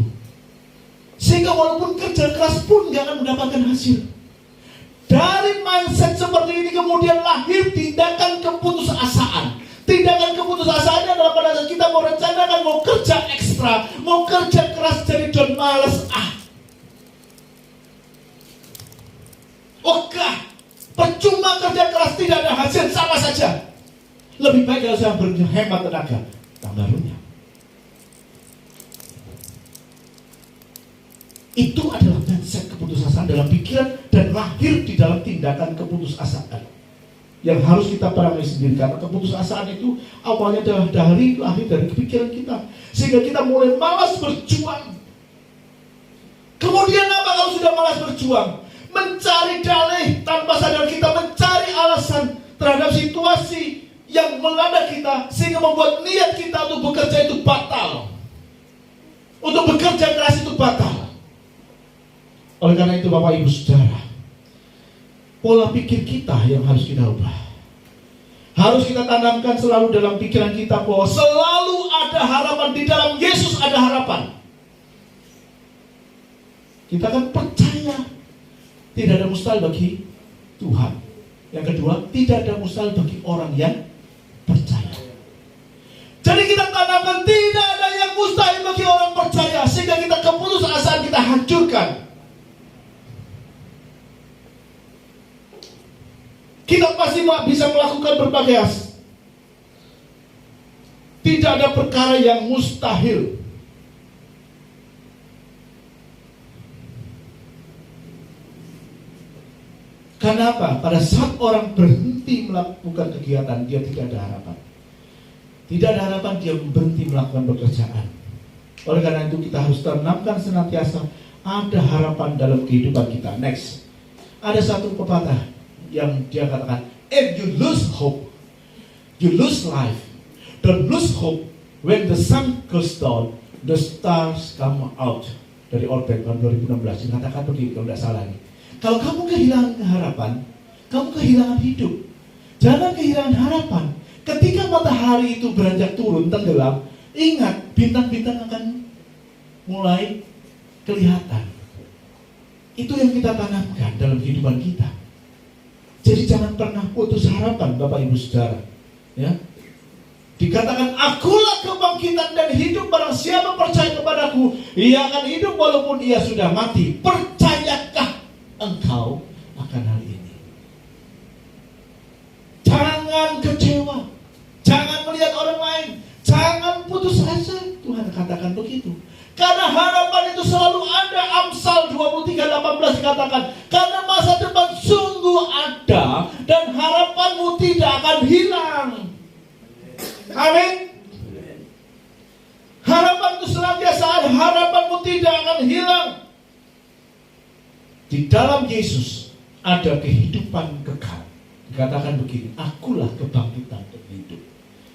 Speaker 1: Sehingga walaupun kerja keras pun gak akan mendapatkan hasil. Dari mindset seperti ini kemudian lahir tindakan keputusasaan. Tindakan keputusasaannya adalah pada saat kita mau rencanakan, mau kerja ekstra, mau kerja keras jadi don males. Percuma kerja keras tidak ada hasil, sama saja. Lebih baik kalau saya berhemat tenaga, tambah runyam. Itu adalah mindset keputusasaan dalam pikiran dan lahir di dalam tindakan keputusasaan yang harus kita perangi sendiri. Karena keputusasaan itu awalnya adalah lahir dari pikiran kita, sehingga kita mulai malas berjuang. Kemudian apa kalau sudah malas berjuang? Mencari dalih tanpa sadar, kita mencari alasan terhadap situasi yang melanda kita, sehingga membuat niat kita untuk bekerja itu batal, untuk bekerja keras itu batal. Oleh karena itu Bapak Ibu Saudara, pola pikir kita yang harus kita ubah. Harus kita tanamkan selalu dalam pikiran kita bahwa selalu ada harapan, di dalam Yesus ada harapan. Kita akan percaya tidak ada mustahil bagi Tuhan. Yang kedua, tidak ada mustahil bagi orang yang percaya. Jadi kita tanamkan tidak ada yang mustahil bagi orang percaya, sehingga kita keputusasaan kita hancurkan. Kita pasti bisa melakukan berbagai hal. Tidak ada perkara yang mustahil. Karena apa? Pada saat orang berhenti melakukan kegiatan, dia tidak ada harapan. Tidak ada harapan, dia berhenti melakukan pekerjaan. Oleh karena itu kita harus tanamkan senantiasa ada harapan dalam kehidupan kita. Next, ada satu pepatah yang dia katakan, if you lose hope, you lose life. Don't lose hope. When the sun goes down, the stars come out. Dari Orbeck tahun 2016 dikatakan begitu kalau tidak salah nih. Kalau kamu kehilangan harapan, kamu kehilangan hidup. Jangan kehilangan harapan. Ketika matahari itu beranjak turun, tenggelam, ingat bintang-bintang akan mulai kelihatan. Itu yang kita tanamkan dalam kehidupan kita. Jadi jangan pernah putus harapan Bapak Ibu Saudara. Ya. Dikatakan, akulah kebangkitan dan hidup, barang siapa percaya kepadaku, ia akan hidup walaupun ia sudah mati. Percayakah engkau akan hal ini? Jangan kecewa, jangan melihat orang lain, jangan putus asa. Tuhan katakan begitu. Karena harapan itu selalu ada. Amsal 23:18 dikatakan, karena masa depan sungguh ada dan harapanmu tidak akan hilang. Amin. Harapan harapanmu tidak akan hilang. Di dalam Yesus ada kehidupan kekal. Dikatakan begini, akulah kebangkitan dan hidup.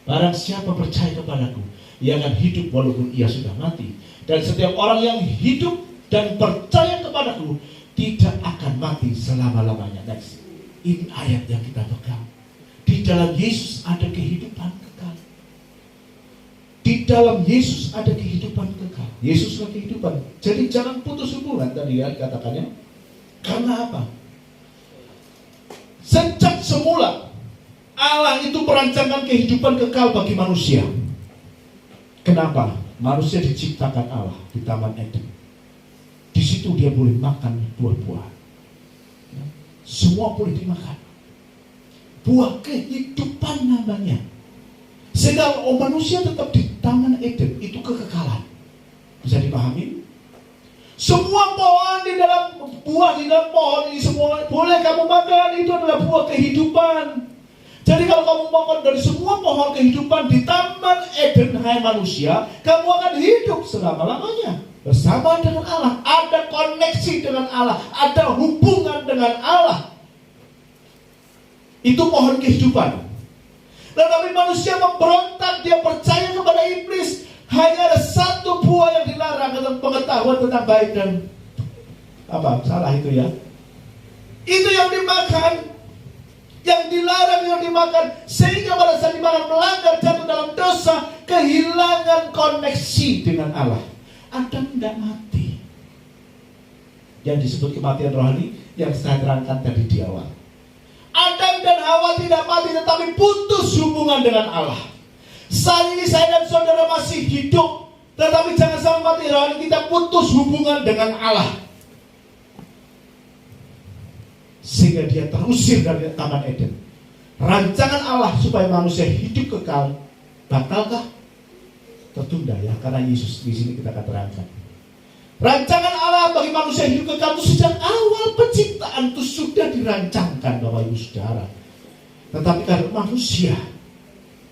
Speaker 1: Barang siapa percaya kepadaku, ia akan hidup walaupun ia sudah mati. Dan setiap orang yang hidup dan percaya kepadaku tidak akan mati selama-lamanya. Next. Ini ayat yang kita pegang. Di dalam Yesus ada kehidupan kekal. Di dalam Yesus ada kehidupan kekal. Yesuslah kehidupan. Jadi jangan putus hubungan tadi ya katakannya. Karena apa? Sejak semula Allah itu merancangkan kehidupan kekal bagi manusia. Kenapa? Manusia diciptakan Allah di Taman Eden. Di situ dia boleh makan buah-buah. Semua boleh dimakan. Buah kehidupan namanya. Sehingga manusia tetap di Taman Eden, itu kekekalan. Bisa dipahami? Semua pohon di dalam buah di dalam pohon ini semua boleh kamu makan, itu adalah buah kehidupan. Jadi kalau kamu makan dari semua pohon kehidupan di Taman Eden, hai manusia, kamu akan hidup selama-lamanya bersama dengan Allah. Ada koneksi dengan Allah, ada hubungan dengan Allah. Itu pohon kehidupan. Tetapi manusia memberontak, dia percaya kepada iblis. Hanya ada satu buah yang dilarang, tentang pengetahuan tentang baik dan apa? Salah itu ya. Itu yang dimakan, yang dilarang, yang dimakan. Sehingga pada saat dimakan melanggar, jatuh dalam dosa, kehilangan koneksi dengan Allah. Adam tidak mati. Yang disebut kematian rohani yang saya terangkan tadi di awal. Adam dan Hawa tidak mati, tetapi putus hubungan dengan Allah. Saat ini saya dan saudara masih hidup, tetapi jangan sampai mati rohani kita putus hubungan dengan Allah. Sehingga dia terusir dari Taman Eden. Rancangan Allah supaya manusia hidup kekal, batalkah? Tertunda ya, karena Yesus di sini kita akan terangkan. Rancangan Allah bagi manusia hidup kekal itu sejak awal penciptaan itu sudah dirancangkan Bapak Ibu Saudara. Tetapi karena manusia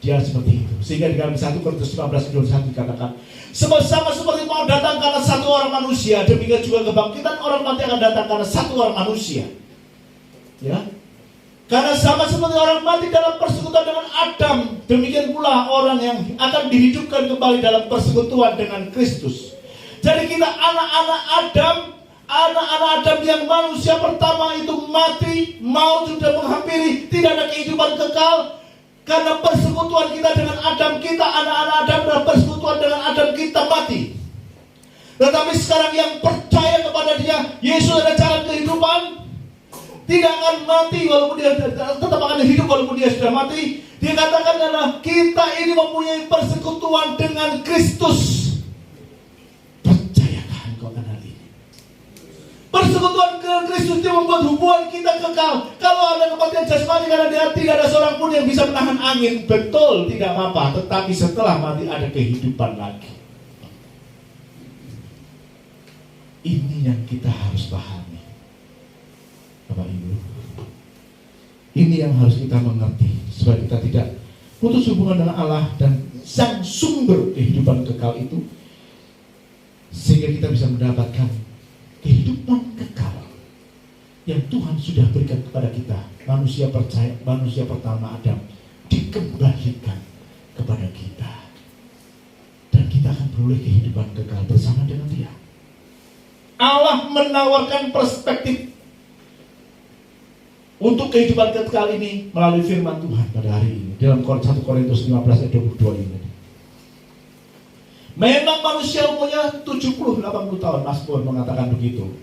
Speaker 1: dia seperti itu. Sehingga di dalam 1 Korintus 15:21 dikatakan, sama seperti mau datang karena satu orang manusia, demikian juga kebangkitan orang mati akan datang karena satu orang manusia. Ya. Karena sama seperti orang mati dalam persekutuan dengan Adam, demikian pula orang yang akan dihidupkan kembali dalam persekutuan dengan Kristus. Jadi kita anak-anak Adam yang manusia pertama itu mati, maut sudah menghampiri, tidak ada kehidupan kekal. Karena persekutuan kita dengan Adam, kita anak-anak Adam dalam persekutuan dengan Adam kita mati. Tetapi sekarang yang percaya kepada dia, Yesus ada jalan kehidupan, tidak akan mati walaupun dia tetap akan hidup walaupun dia sudah mati. Dia katakan adalah kita ini mempunyai persekutuan dengan Kristus. Persekutuan dengan Kristus itu membuat hubungan kita kekal. Kalau ada kematian jasmani karena dia tidak ada seorang pun yang bisa menahan angin, betul tidak apa-apa. Tetapi setelah mati ada kehidupan lagi. Ini yang kita harus pahami, Bapak Ibu. Ini yang harus kita mengerti supaya kita tidak putus hubungan dengan Allah dan sang sumber kehidupan kekal itu, sehingga kita bisa mendapatkan kehidupan kekal yang Tuhan sudah berikan kepada kita. Manusia percaya, manusia pertama Adam dikembalikan kepada kita, dan kita akan beroleh kehidupan kekal bersama dengan Dia. Allah menawarkan perspektif untuk kehidupan kekal ini melalui firman Tuhan pada hari ini dalam 1 Korintus 15 ayat 22 ini. Memang manusia umurnya 70-80 tahun, Mazmur mengatakan begitu.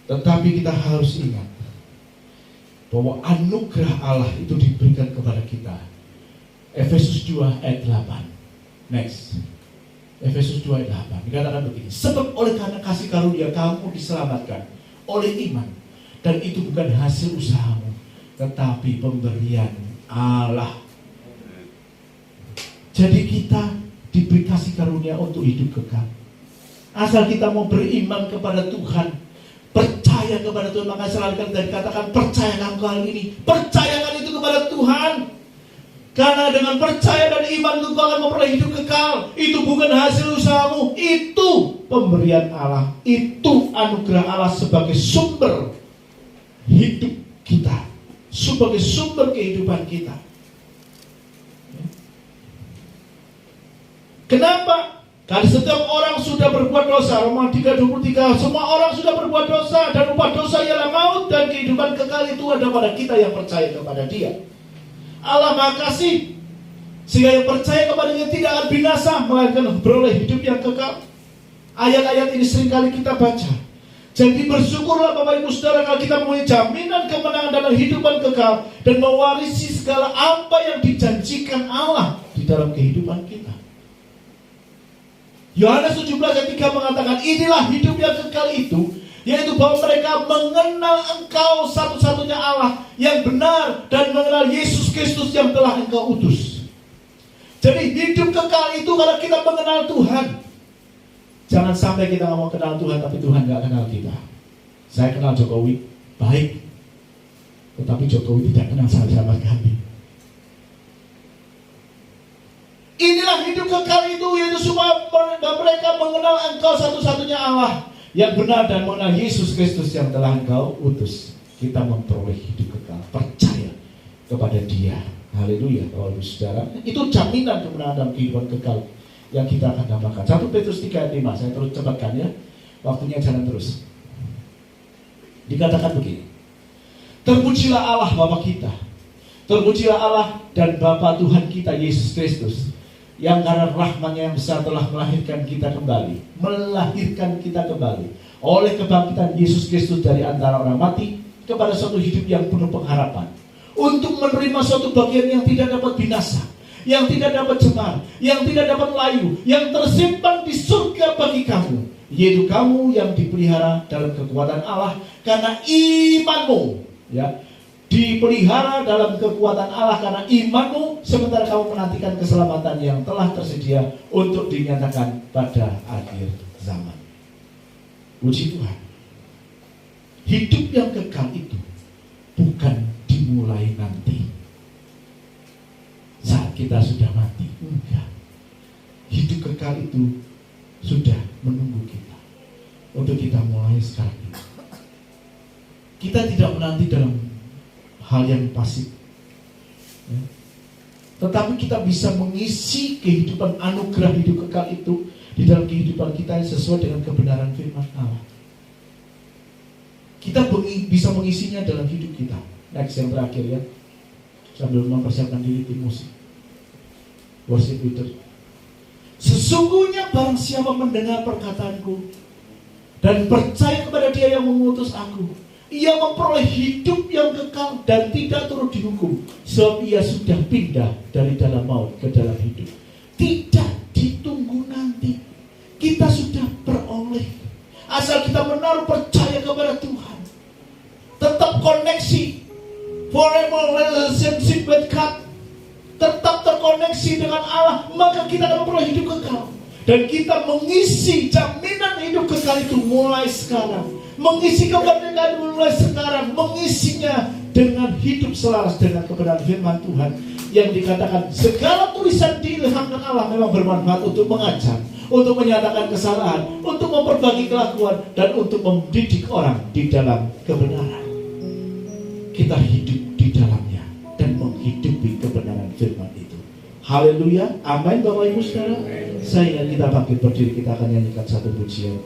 Speaker 1: Tetapi kita harus ingat bahwa anugerah Allah itu diberikan kepada kita. Efesus 2 ayat 8. Next. Efesus 2 ayat 8 dikatakan begini, sebab oleh karena kasih karunia kamu diselamatkan oleh iman, dan itu bukan hasil usahamu, tetapi pemberian Allah. Jadi kita diberi kasih karunia untuk hidup kekal. Asal kita mau beriman kepada Tuhan, percaya kepada Tuhan. Maka selalu kita dikatakan percayakan kali ini, percayakan itu kepada Tuhan. Karena dengan percaya dan iman itu akan memperoleh hidup kekal. Itu bukan hasil usahamu, itu pemberian Allah, itu anugerah Allah sebagai sumber hidup kita, sebagai sumber kehidupan kita. Kenapa? Karena setiap orang sudah berbuat dosa. Roma 3:23, semua orang sudah berbuat dosa, dan upah dosa ialah maut, dan kehidupan kekal itu ada pada kita yang percaya kepada Dia. Allah Maha Kasih, sehingga yang percaya kepadanya tidak akan binasa, melainkan beroleh hidup yang kekal. Ayat-ayat ini seringkali kita baca. Jadi bersyukurlah Bapak Ibu Saudara kalau kita mempunyai jaminan kemenangan dalam kehidupan kekal dan mewarisi segala apa yang dijanjikan Allah di dalam kehidupan kita. Yohanes 17 ayat 3 mengatakan, inilah hidup yang kekal itu, yaitu bahwa mereka mengenal Engkau satu-satunya Allah yang benar, dan mengenal Yesus Kristus yang telah Engkau utus. Jadi hidup kekal itu kalau kita mengenal Tuhan. Jangan sampai kita ngomong kenal Tuhan tapi Tuhan gak kenal kita. Saya kenal Jokowi baik, tetapi Jokowi tidak kenal saya sama sekali. Inilah hidup kekal itu, yaitu supaya mereka mengenal Engkau satu-satunya Allah yang benar, dan mengenal Yesus Kristus yang telah Engkau utus. Kita memperoleh hidup kekal, percaya kepada Dia. Haleluya, Bapak Ibu Saudara. Itu jaminan kemenangan dalam kehidupan kekal yang kita akan dapatkan. 1 Petrus 3 ayat 5, saya terus cepatkan ya, waktunya jalan terus. Dikatakan begini, terpujilah Allah Bapa kita, terpujilah Allah dan Bapa Tuhan kita Yesus Kristus, yang karena rahmat-Nya yang besar telah melahirkan kita kembali oleh kebangkitan Yesus Kristus dari antara orang mati kepada suatu hidup yang penuh pengharapan, untuk menerima suatu bagian yang tidak dapat binasa, yang tidak dapat cemar, yang tidak dapat layu, yang tersimpan di surga bagi kamu, yaitu kamu yang dipelihara dalam kekuatan Allah karena imanmu, ya, dipelihara dalam kekuatan Allah karena imanmu, sementara kamu menantikan keselamatan yang telah tersedia untuk dinyatakan pada akhir zaman. Puji Tuhan. Hidup yang kekal itu bukan dimulai nanti saat kita sudah mati. Enggak. Hidup kekal itu sudah menunggu kita untuk kita mulai sekarang ini. Kita tidak menanti dalam hal yang pasif, ya. Tetapi kita bisa mengisi kehidupan anugerah hidup kekal itu di dalam kehidupan kita sesuai dengan kebenaran firman Allah. Kita bisa mengisinya dalam hidup kita. Next, yang terakhir ya, sambil mempersiapkan diri tim musik worship leader. Sesungguhnya barang siapa mendengar perkataanku dan percaya kepada Dia yang mengutus aku, ia memperoleh hidup yang kekal dan tidak turut dihukum, sebab ia sudah pindah dari dalam maut ke dalam hidup. Tidak ditunggu nanti, kita sudah peroleh. Asal kita menaruh percaya kepada Tuhan, tetap koneksi, forever relationship with God, tetap terkoneksi dengan Allah, maka kita akan memperoleh hidup kekal. Dan kita mengisi jaminan hidup kekal itu mulai sekarang, mengisi kemerdekaan mulai sekarang, mengisinya dengan hidup selaras dengan kebenaran firman Tuhan yang dikatakan segala tulisan diilhamkan Allah memang bermanfaat untuk mengajar, untuk menyatakan kesalahan, untuk memperbaiki kelakuan, dan untuk mendidik orang di dalam kebenaran. Kita hidup di dalamnya dan menghidupi kebenaran firman itu. Haleluya, amin Bapak Ibu Saudara. Saya ingin kita bangkit berdiri, kita akan nyanyikan satu pujian.